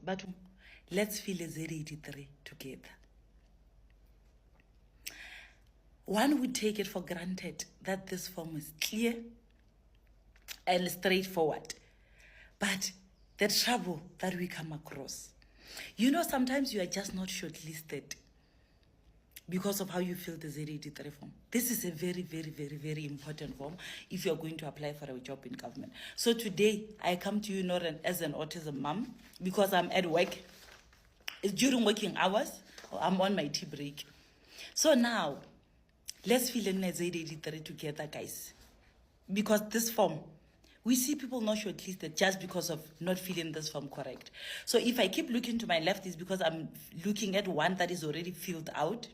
But let's fill a Z83 together. One would take it for granted that this form is clear and straightforward. But the trouble that we come across, sometimes you are just not shortlisted because of how you fill the Z83 form. This is a very, very, very, very important form if you're going to apply for a job in government. So today, I come to you not as an autism mom because I'm at work. It's during working hours. I'm on my tea break. So now, let's fill in a Z83 together, guys. Because this form, we see people not shortlisted just because of not filling this form correct. So if I keep looking to my left, it's because I'm looking at one that is already filled out.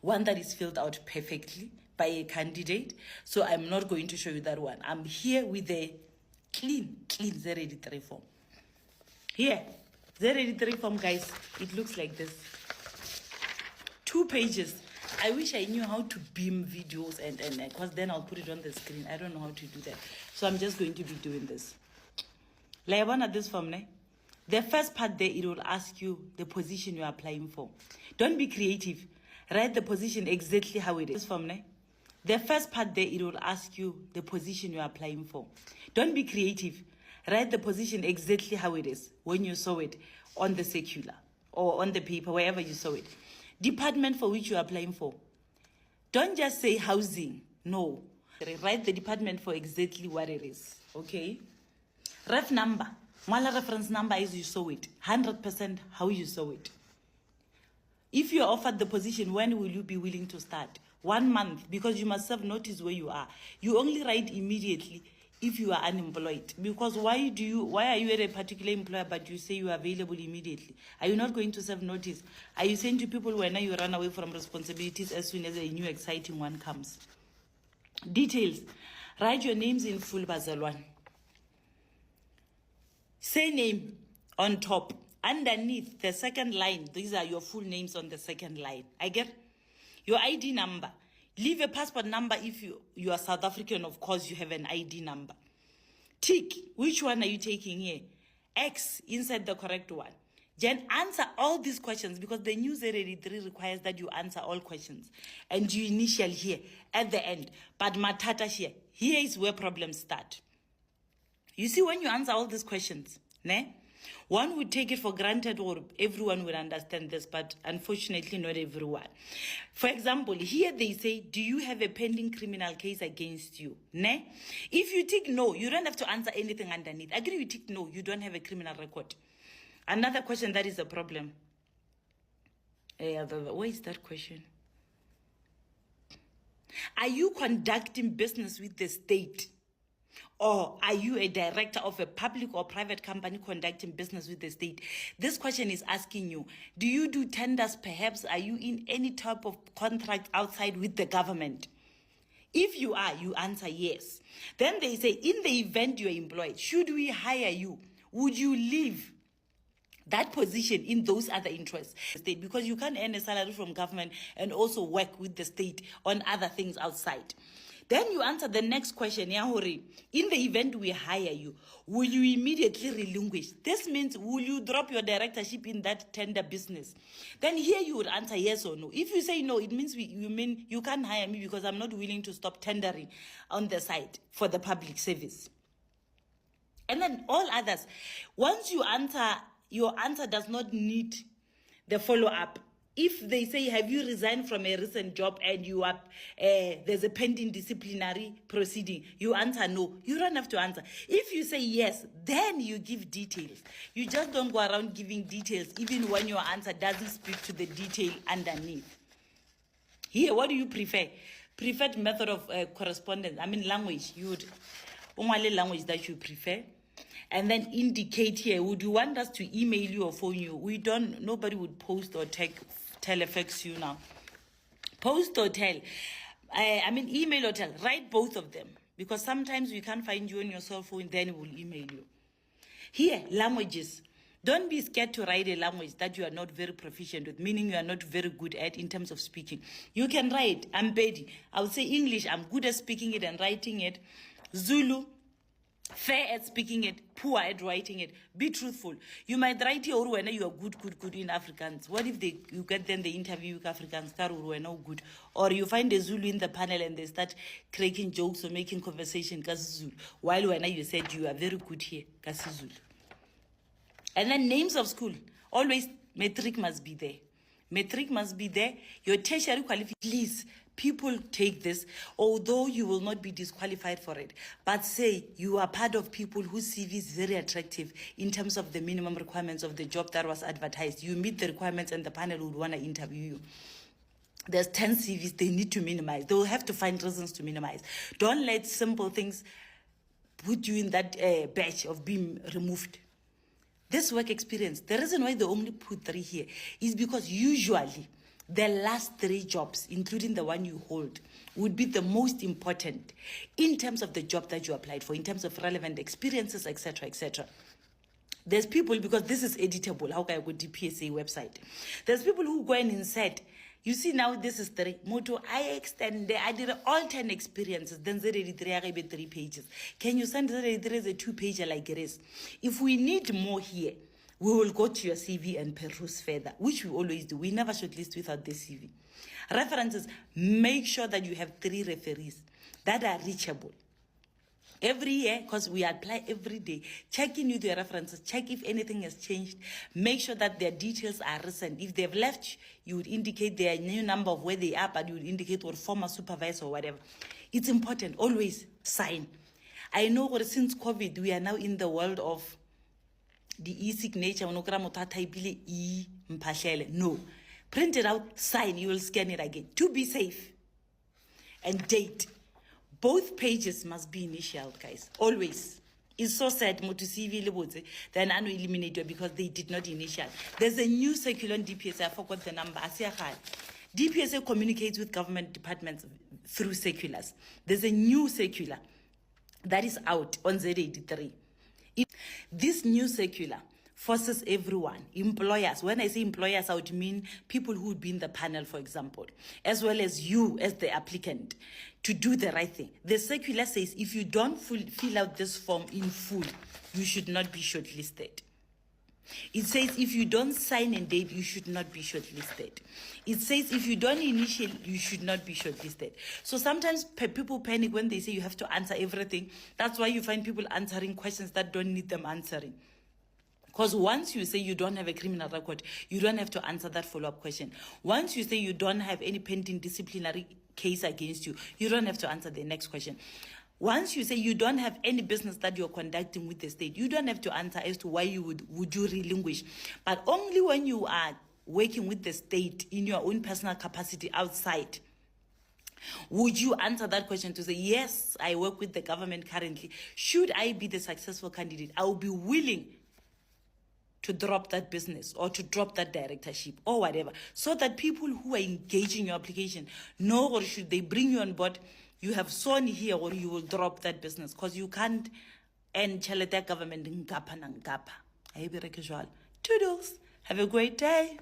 One that is filled out perfectly by a candidate. So I'm not going to show you that one. I'm here with a clean Z83 form. Here, Z83 form, guys, it looks like this. 2 pages. I wish I knew how to beam videos and because then I'll put it on the screen. I don't know how to do that. So I'm just going to be doing this. Like one at this form, ne? The first part there, it will ask you the position you're applying for. Don't be creative. Write the position exactly how it is. This form, ne? The first part there, it will ask you the position you're applying for. Don't be creative. Write the position exactly how it is when you saw it on the circular or on the paper, wherever you saw it. Department for which you're applying for. Don't just say housing. No. Write the department for exactly what it is. Okay? Ref number. Mala reference number is you saw it. 100% how you saw it. If you're offered the position, when will you be willing to start? 1 month, because you must serve notice where you are. You only write immediately if you are unemployed. Because why are you at a particular employer but you say you are available immediately? Are you not going to serve notice? Are you saying to people when you run away from responsibilities as soon as a new exciting one comes? Details. Write your names in full, Bazalwan. Say name on top. Underneath the second line, these are your full names on the second line. I get your ID number. Leave a passport number if you are South African, of course, you have an ID number. Tick, which one are you taking here? X, insert the correct one. Then answer all these questions because the new Z83 requires that you answer all questions. And you initial here at the end. But matata here is where problems start. You see, when you answer all these questions, ne? One would take it for granted or everyone would understand this, but unfortunately not everyone. For example, here they say, do you have a pending criminal case against you? Ne? If you tick no, you don't have to answer anything underneath. Agree you tick no, you don't have a criminal record. Another question that is a problem. Where is that question? Are you conducting business with the state? Or are you a director of a public or private company conducting business with the state? This question is asking you, do you do tenders perhaps? Are you in any type of contract outside with the government? If you are, you answer yes. Then they say, in the event you are employed, should we hire you? Would you leave that position in those other interests? Because you can't earn a salary from government and also work with the state on other things outside. Then you answer the next question, Yahori. In the event we hire you, will you immediately relinquish? This means, will you drop your directorship in that tender business? Then here you would answer yes or no. If you say no, it means you mean you can't hire me because I'm not willing to stop tendering on the side for the public service. And then all others, once you answer, your answer does not need the follow-up. If they say, have you resigned from a recent job and you are there's a pending disciplinary proceeding, you answer no. You don't have to answer. If you say yes, then you give details. You just don't go around giving details, even when your answer doesn't speak to the detail underneath. Here, what do you prefer? Preferred method of correspondence. I mean, language. You would only language that you prefer. And then indicate here, would you want us to email you or phone you? Nobody would post or telefax you now. Post or tell. Email or tell. Write both of them. Because sometimes we can't find you on your cell phone, then we'll email you. Here, languages. Don't be scared to write a language that you are not very proficient with, meaning you are not very good at in terms of speaking. You can write, I'm Betty. I would say English, I'm good at speaking it and writing it. Zulu, fair at speaking it, poor at writing it. Be truthful. You might write here, when you are good in Afrikaans. What if you get then the interview with Afrikaans, good? Or you find a Zulu in the panel and they start cracking jokes or making conversation, Zulu, while when you said you are very good here, Zulu. And then names of school. Always, metric must be there. Metric must be there. Your tertiary qualification, please. People take this, although you will not be disqualified for it. But say you are part of people whose CV is very attractive in terms of the minimum requirements of the job that was advertised. You meet the requirements and the panel would want to interview you. There's 10 CVs they need to minimize. They will have to find reasons to minimize. Don't let simple things put you in that batch of being removed. This work experience, the reason why they only put 3 here is because usually the last 3 jobs, including the one you hold, would be the most important in terms of the job that you applied for, in terms of relevant experiences, etc., etc. There's people, because this is editable, how can I go to DPSA website? There's people who go in and said, you see now this is 3. Moto, I extend, I did all 10 experiences, then Z83, I gave 3 pages. Can you send Z83 as a 2-pager like it is? If we need more here, we will go to your CV and peruse further, which we always do. We never shortlist without the CV. References, make sure that you have 3 referees that are reachable. Every year, because we apply every day, check in with your references, check if anything has changed, make sure that their details are recent. If they've left, you would indicate their new number of where they are, but you would indicate what former supervisor or whatever. It's important, always sign. I know since COVID, we are now in the world of the e-signature. No, print it out, sign, you will scan it again. To be safe. And date. Both pages must be initialed, guys. Always. It's so sad, then I will eliminate you because they did not initial. There's a new circular on DPSA, I forgot the number. DPSA communicates with government departments through circulars. There's a new circular that is out on Z83. This new circular forces everyone, employers, when I say employers, I would mean people who would be in the panel, for example, as well as you as the applicant, to do the right thing. The circular says if you don't fill out this form in full, you should not be shortlisted. It says if you don't sign and date, you should not be shortlisted. It says if you don't initiate, you should not be shortlisted. So sometimes people panic when they say you have to answer everything. That's why you find people answering questions that don't need them answering. Because once you say you don't have a criminal record, you don't have to answer that follow-up question. Once you say you don't have any pending disciplinary case against you, you don't have to answer the next question. Once you say you don't have any business that you're conducting with the state, you don't have to answer as to why you would you relinquish. But only when you are working with the state in your own personal capacity outside, would you answer that question to say, yes, I work with the government currently. Should I be the successful candidate, I will be willing to drop that business or to drop that directorship or whatever, so that people who are engaging your application know, or should they bring you on board, you have sworn here or you will drop that business, because you can't end chelete government ngapa na ngapa. Toodles. Have a great day.